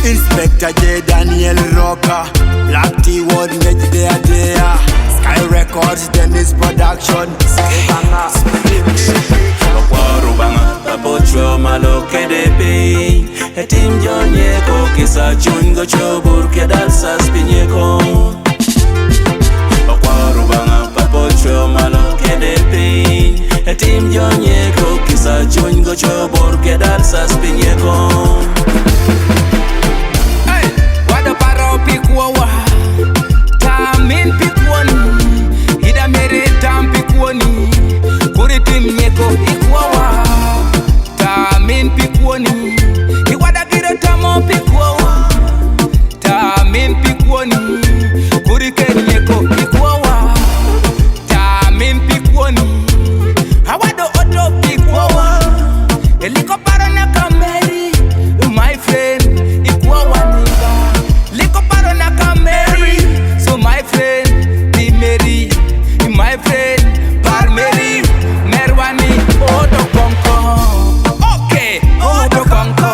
Inspector J. Daniel Rocker, Black T Word Mage there. Sky Records, Dennis Production. Rubanga, Papocho, Malo, KDP. Etim Jonyeko, Kisa Chungo Chobur, Kedal Saspinyeko. Rubanga, Papocho, Malo, KDP. Etim Jonyeko, Kisa Chungo Chobur, Kedal Saspinyeko. Tamin pikwoni, ida mere tam pikwoni, kuritim nyeko ikwawa. Tamin pikwoni, iwada gira tamo pikwawa. Tamin pikwoni, kurike nyeko ikwawa. Tamin pikwoni, hawado oto pikwawa. Eliko parana kameri, my friend, ikwawa niga. Liko parana kameri. So my friend, the Mary, my friend, Parmeri, Merwani, Odo Konko. Okay, Odo Konko.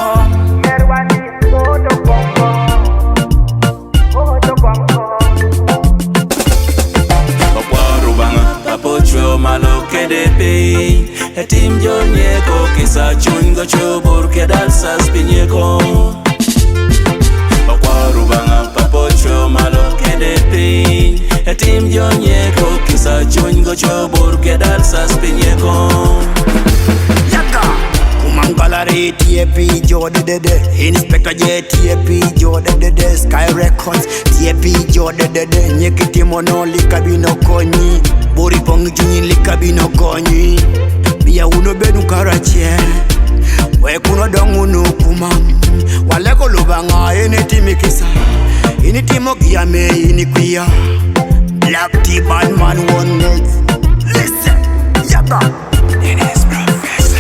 Merwani, Odo Konko. Odo Konko. Rubanga, Papocho, Malo, KDP. Etim Jonyeko, Kisa Chungo Chobur, Kedal Saspinyeko. Rubanga, Papocho, Malo, KDP. Etim Jonyeko, Kisa Chungo Chobur, Kedal Saspinyeko. Yaga Kumangalare TAP Joe Dede Inspector J TAP Joe Dede Sky Records TAP Joe Dede Nyekitimono likabino konyi Bori pongi junyi likabino konyi Bia uno benu karache Wekuno dongu nukuma Waleko lubanga enetimikisa Initimo giyame inikwia Black T Badman one next Listen Yaga It is Professor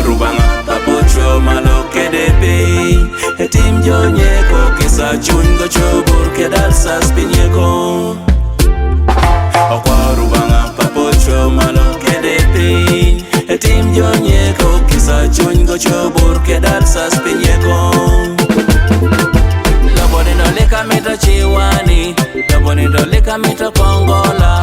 Rubanga, Papocho, Malo, KDP. Etim Jonyeko, Kisa Chungo Chobur, Kedal Saspinyeko. Rubanga, Papocho, Malo, KDP. Etim Jonyeko, Kisa Chungo Chobur, Kedal Saspinyeko. Loboni no leka mita chiwani, loboni no leka mita kongola.